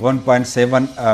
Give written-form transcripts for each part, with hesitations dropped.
1.7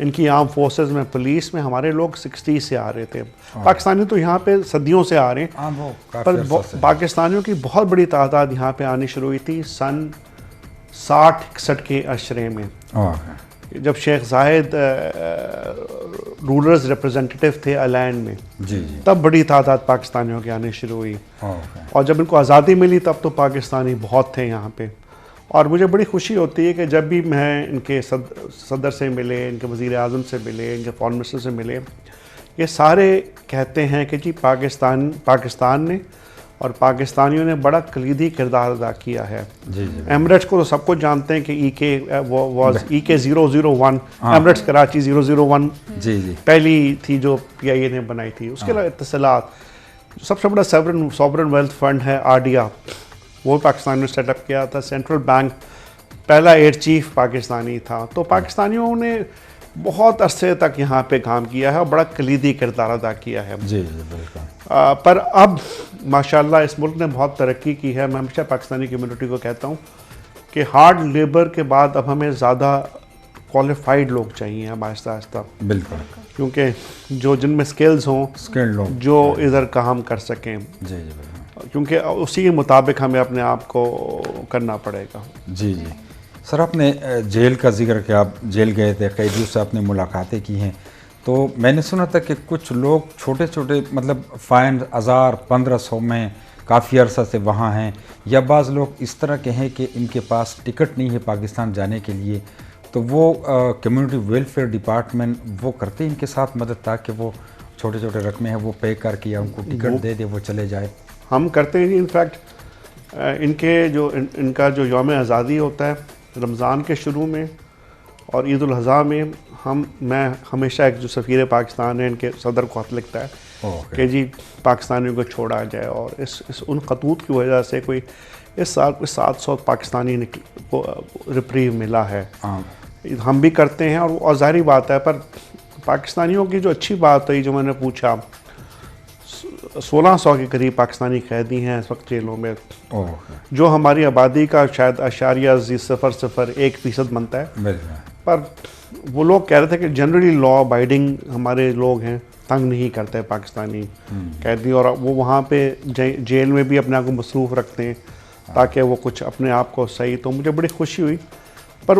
ان کی arm forces میں، police میں ہمارے لوگ 60 سے آ رہے تھے. پاکستانی تو یہاں پہ صدیوں سے آ رہے ہیں، پر پاکستانیوں کی بہت بڑی تعداد یہاں پہ آنی شروع ہوئی تھی سن 60-61 کے عشرے میں، جب شیخ زاہد رولرز ریپرزنٹیٹیو تھے الینڈ میں. تب بڑی تعداد پاکستانیوں کی آنے شروع ہوئی. اور جب ان کو آزادی ملی تب تو پاکستانی بہت تھے یہاں پہ. اور مجھے بڑی خوشی ہوتی ہے کہ جب بھی میں ان کے صدر سے ملے، ان کے وزیر اعظم سے ملے، ان کے فارن منسٹر سے ملے، یہ سارے کہتے ہیں کہ جی پاکستان نے اور پاکستانیوں نے بڑا کلیدی کردار ادا کیا ہے. ایمریٹس کو تو سب کو جانتے ہیں کہ EK001 ایمریٹس کراچی 001 پہلی تھی جو PIA نے بنائی تھی. اس کے علاوہ اتصالات، سب سے بڑا سوورن ویلتھ فنڈ ہے آرڈیا، وہ پاکستان نے سیٹ اپ کیا تھا. سینٹرل بینک پہلا ایئر چیف پاکستانی تھا. تو پاکستانیوں نے بہت عرصے تک یہاں پہ کام کیا ہے اور بڑا کلیدی کردار ادا کیا ہے. بالکل. پر اب ماشاءاللہ اس ملک نے بہت ترقی کی ہے. میں ہمیشہ پاکستانی کمیونٹی کو کہتا ہوں کہ ہارڈ لیبر کے بعد اب ہمیں زیادہ کوالیفائڈ لوگ چاہیے اب آہستہ آہستہ. بالکل. کیونکہ جن میں سکلز ہوں، جو ادھر کام کر سکیں. کیونکہ اسی کے مطابق ہمیں اپنے آپ کو کرنا پڑے گا. جی. سر، آپ نے جیل کا ذکر کیا، آپ جیل گئے تھے، قیدیوں سے آپ نے ملاقاتیں کی ہیں، تو میں نے سنا تھا کہ کچھ لوگ چھوٹے چھوٹے مطلب فائن 1000-1500 میں کافی عرصہ سے وہاں ہیں، یا بعض لوگ اس طرح کے ہیں کہ ان کے پاس ٹکٹ نہیں ہے پاکستان جانے کے لیے، تو وہ کمیونٹی ویلفیئر ڈپارٹمنٹ وہ کرتے ہیں ان کے ساتھ مدد تاکہ وہ چھوٹے چھوٹے رقمیں ہیں وہ پے کر کے یا ان کو ٹکٹ دے دے وہ چلے جائے. ہم کرتے ہیں. انفیکٹ ان کا جو یوم آزادی ہوتا ہے رمضان کے شروع میں اور عید الاضحیٰ میں، میں ہمیشہ ایک جو سفیر پاکستان ہے ان کے صدر کو خط لکھتا ہے کہ جی پاکستانیوں کو چھوڑا جائے. اور ان خطوط کی وجہ سے کوئی اس سال 700 پاکستانی کو ریپریو ملا ہے. ہم بھی کرتے ہیں اور ظاہری بات ہے. پر پاکستانیوں کی جو اچھی بات ہے جو میں نے پوچھا، 1600 کے قریب پاکستانی قیدی ہیں اس وقت جیلوں میں، جو ہماری آبادی کا شاید 0.001% بنتا ہے. پر وہ لوگ کہہ رہے تھے کہ جنرلی لا ابائڈنگ ہمارے لوگ ہیں، تنگ نہیں کرتے پاکستانی قیدی، اور وہ وہاں پہ جیل میں بھی اپنے آپ کو مصروف رکھتے ہیں تاکہ وہ کچھ اپنے آپ کو صحیح. تو مجھے بڑی خوشی ہوئی. پر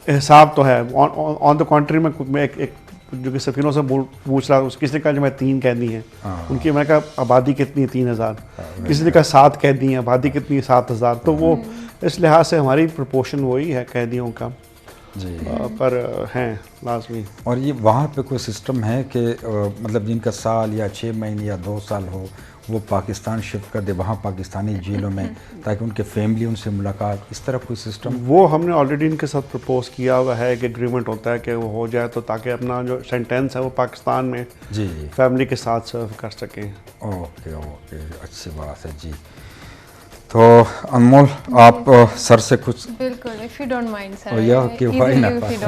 حساب تو ہے. آن دا کنٹری میں ایک جو کہ سفیروں سے پوچھ رہا، کسی نے کہا جو میں 3 قیدی ہیں. ان کی میں نے کہا آبادی کتنی ہے؟ 3000. کسی نے کہا 7 قیدی ہیں، آبادی کتنی ہے؟ 7000. تو وہ اس لحاظ سے ہماری پروپورشن وہی ہے قیدیوں کا. پر ہیں لازمی. اور یہ وہاں پہ کوئی سسٹم ہے کہ مطلب جن کا سال یا 6 مہینے یا 2 سال ہو وہ پاکستان شفٹ کر دے وہاں پاکستانی جیلوں میں تاکہ ان کے فیملی ان سے ملاقات، اس طرح کوئی سسٹم؟ وہ ہم نے آلریڈی ان کے ساتھ پرپوز کیا ہوا ہے کہ اگریمنٹ ہوتا ہے کہ وہ ہو جائے تو تاکہ اپنا جو سینٹینس ہے وہ پاکستان میں فیملی کے ساتھ سرو کر سکیں. اوکے، اچھی بات ہے. جی تو انمول آپ سر سے کچھ بالکل اف یو ڈونٹ مائنڈ سر،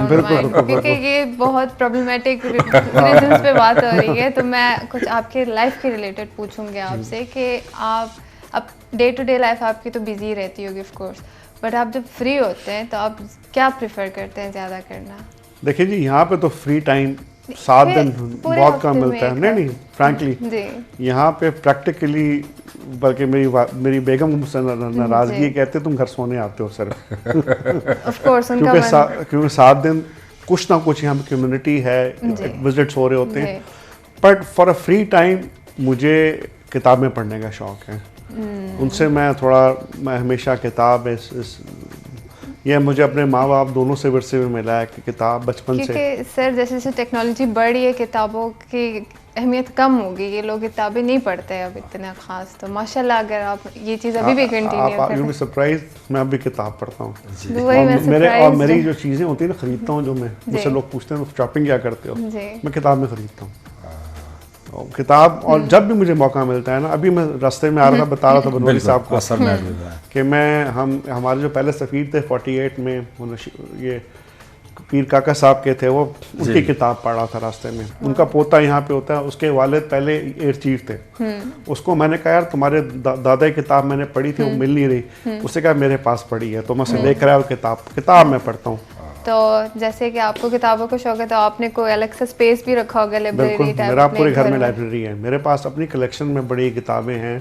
بالکل کیونکہ یہ بہت پرابلمٹک ریزنس پہ بات ہو رہی ہے، تو میں کچھ آپ کے لائف کے ریلیٹڈ پوچھوں گی آپ سے کہ آپ اب ڈے ٹو ڈے لائف آپ کی تو بزی رہتی ہوگی آف کورس، بٹ آپ جب فری ہوتے ہیں تو آپ کیا پریفر کرتے ہیں زیادہ کرنا؟ دیکھیں جی یہاں پہ تو فری ٹائم 7 دن بہت کم ملتا ہے. نہیں فرینکلی یہاں پہ پریکٹیکلی، بلکہ میری بیگم مجھ سے ناراضگی کہتے تم گھر سونے آتے ہو صرف. کیونکہ 7 دن کچھ نہ کچھ یہاں پہ کمیونٹی ہے، وزٹس ہو رہے ہوتے ہیں. But for a free time مجھے کتابیں پڑھنے کا شوق ہے. ان سے میں ہمیشہ کتاب یہ مجھے اپنے ماں باپ دونوں سے ورثے میں ملا ہے کہ کتاب بچپن سے. کیونکہ سر جیسے جیسے ٹیکنالوجی بڑھ رہی ہے کتابوں کی اہمیت کم ہوگی، یہ لوگ کتابیں نہیں پڑھتے اب اتنا خاص. تو ماشاء اللہ اگر آپ یہ چیز ابھی بھی کنٹینیو کریں. آپ سرپرائز، میں ابھی کتاب پڑھتا ہوں. اور میری جو چیزیں ہوتی ہیں نا خریدتا ہوں، جو میں مجھ سے لوگ پوچھتے ہیں شاپنگ کیا کرتے ہو، میں کتاب میں خریدتا ہوں کتاب. اور جب بھی مجھے موقع ملتا ہے نا، ابھی میں راستے میں آ رہا تھا، بتا رہا تھا بنوری صاحب کو کہ میں ہمارے جو پہلے سفیر تھے 48 میں، یہ پیر کاکا صاحب کے تھے، وہ ان کی کتاب پڑھا تھا راستے میں. ان کا پوتا یہاں پہ ہوتا ہے، اس کے والد پہلے ایئر چیف تھے. اس کو میں نے کہا یار تمہارے دادا کی کتاب میں نے پڑھی تھی وہ مل نہیں رہی. اس نے کہا میرے پاس پڑھی ہے، تو میں اسے لے کر آیا. کتاب میں پڑھتا ہوں. تو جیسے کہ آپ کو کتابوں کا شوق ہے تو آپ نے کوئی الگ سے اسپیس بھی رکھا ہوگا لائبریری بالکل ٹائپ؟ میرا پورے گھر میں لائبریری ہے، میرے پاس اپنی کلیکشن میں بڑی کتابیں ہیں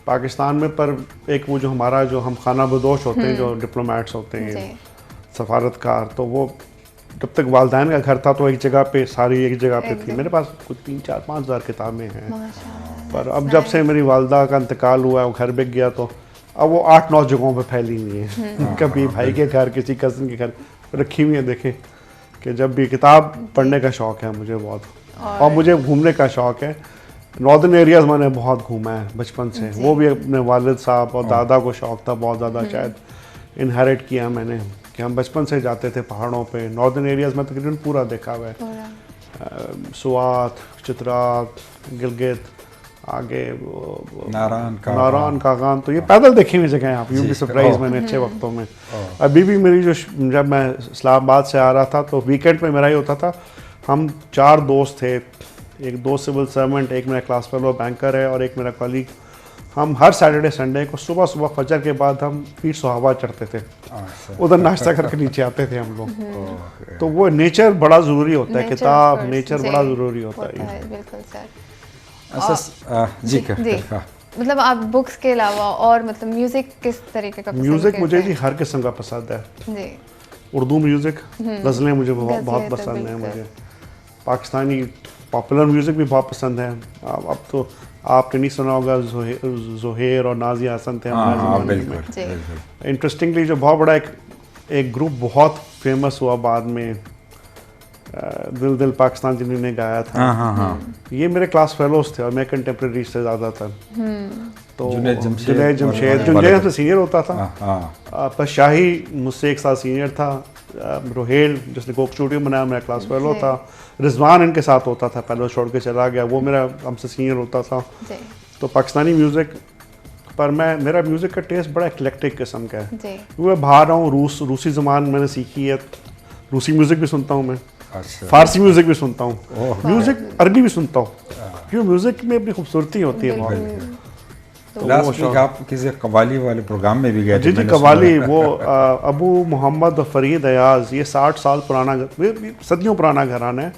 پاکستان میں، پر ایک وہ جو ہمارا جو ہم خانہ بدوش ہوتے ہیں، جو ڈپلومیٹس ہوتے ہیں، سفارتکار، تو وہ جب تک والدین کا گھر تھا تو ایک جگہ پہ ساری ایک جگہ پہ تھی. میرے پاس کچھ 3-4-5 ہزار کتابیں ہیں، پر اب جب سے میری والدہ کا انتقال ہوا ہے، وہ گھر بک گیا، تو اب وہ 8-9 جگہوں پہ پھیلی ہوئی ہیں. کبھی بھائی کے گھر، کسی کزن کے گھر رکھی ہوئی ہیں. دیکھیں کہ جب بھی کتاب پڑھنے کا شوق ہے مجھے بہت، اور مجھے گھومنے کا شوق ہے. ناردرن ایریاز میں نے بہت گھوما ہے بچپن سے، وہ بھی اپنے والد صاحب اور دادا کو شوق تھا بہت زیادہ، شاید انہیریٹ کیا میں نے، کہ ہم بچپن سے جاتے تھے پہاڑوں پہ. ناردرن ایریاز میں تقریباً پورا دیکھا ہوا ہے، سوات، چترات، گلگت، آگے ناران کاغان، تو یہ پیدل دیکھی ہوئی جگہ ہیں. آپ یوں بھی سرپرائز میں نے اچھے وقتوں میں. ابھی بھی میری جو جب میں اسلام آباد سے آ رہا تھا تو ویکینڈ پہ میرا یہ ہوتا تھا، ہم 4 دوست تھے، ایک 2 سول سرونٹ، ایک میرا کلاس فیلو بینکر ہے اور ایک میرا کالیگ. ہم ہر سیٹرڈے سنڈے کو صبح فجر کے بعد ہم پیر صحابہ چڑھتے تھے، ادھر ناشتہ کر کے نیچے آتے تھے ہم لوگ. تو وہ نیچر بڑا ضروری ہوتا ہے، کتاب نیچر بڑا ضروری ہوتا ہے. بالکل سر. جی مطلب آپ بکس کے علاوہ اور مطلب میوزک کس طریقے کا پسند کرتے ہیں؟ میوزک مجھے جی ہر قسم کا پسند ہے. جی اردو میوزک، غزلیں مجھے بہت پسند ہیں. مجھے پاکستانی پاپولر میوزک بھی بہت پسند ہے. اب تو آپ نے نہیں سنا ہوگا، زہیر اور نازیہ حسن تھے ہمارے زمانے میں. انٹرسٹنگلی جو بہت بڑا ایک گروپ بہت فیمس ہوا بعد میں، دل دل پاکستان جنہوں نے گایا تھا، یہ میرے کلاس فیلوز تھے اور میں کنٹمپریری سے زیادہ تھا. تو جنید جمشید جنید سے سینئر ہوتا تھا، پر شاہی مجھ سے 1 سال سینئر تھا. روہیل جس نے کوک اسٹوڈیو بنایا میرا کلاس فیلو تھا. رضوان ان کے ساتھ ہوتا تھا، پہلے چھوڑ کے چلا گیا، وہ میرا ہم سے سینئر ہوتا تھا. تو پاکستانی میوزک پر میرا میوزک کا ٹیسٹ بڑا ایکلیکٹک قسم کا ہے. میں باہر رہا ہوں، روسی زبان میں نے سیکھی ہے، روسی میوزک بھی سنتا ہوں میں، فارسی میوزک بھی سنتا ہوں، میوزک عربی بھی سنتا ہوں، کیوں میوزک میں اپنی خوبصورتی ہوتی ہے بہت. آپ کسی قوالی والے پروگرام میں بھی گئے؟ جی قوالی، وہ ابو محمد فرید ایاز، یہ 60 سال پرانا، صدیوں پرانا گھرانہ ہے.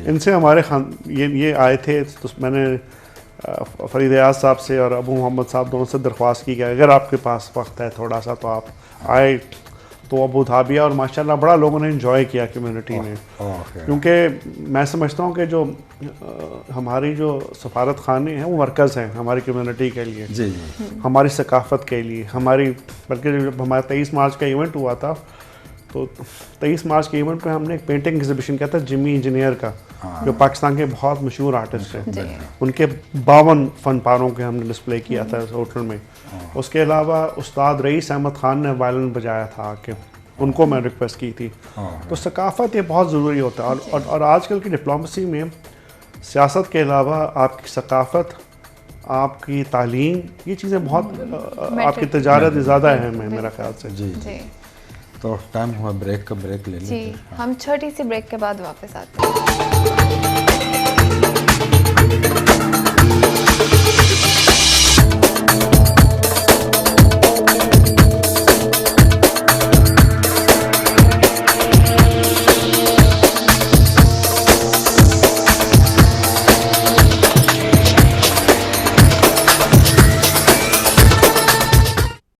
ان سے ہمارے یہ آئے تھے، تو میں نے فرید ایاز صاحب سے اور ابو محمد صاحب دونوں سے درخواست کی کہ اگر آپ کے پاس وقت ہے تھوڑا سا تو آپ آئے. تو ابو دھابی، اور ماشاءاللہ بڑا لوگوں نے انجوائے کیا کمیونٹی نے، کیونکہ میں سمجھتا ہوں کہ جو ہماری جو سفارت خانے ہیں وہ مرکز ہیں ہماری کمیونٹی کے لیے، ہماری ثقافت کے لیے، ہماری، بلکہ جب ہمارا 23 مارچ کا ایونٹ ہوا تھا تو 23 مارچ کے ایونٹ پہ ہم نے ایک پینٹنگ ایگزیبیشن کیا تھا جمی انجینئر کا، جو پاکستان کے بہت مشہور آرٹسٹ ہیں. ان کے 52 فن پاروں کے ہم نے ڈسپلے کیا تھا اس ہوٹل میں. اس کے علاوہ استاد رئیس احمد خان نے وائلن بجایا تھا آ کے، ان کو میں ریکویسٹ کی تھی. تو ثقافت یہ بہت ضروری ہوتا ہے. اور آج کل کی ڈپلومیسی میں سیاست کے علاوہ آپ کی ثقافت، آپ کی تعلیم، یہ چیزیں بہت، آپ کی تجارت زیادہ اہم ہے میرا خیال سے. جی تو ٹائم ہوا بریک کا، بریک لے لیں. جی ہم چھوٹی سی بریک کے بعد واپس آتے ہیں.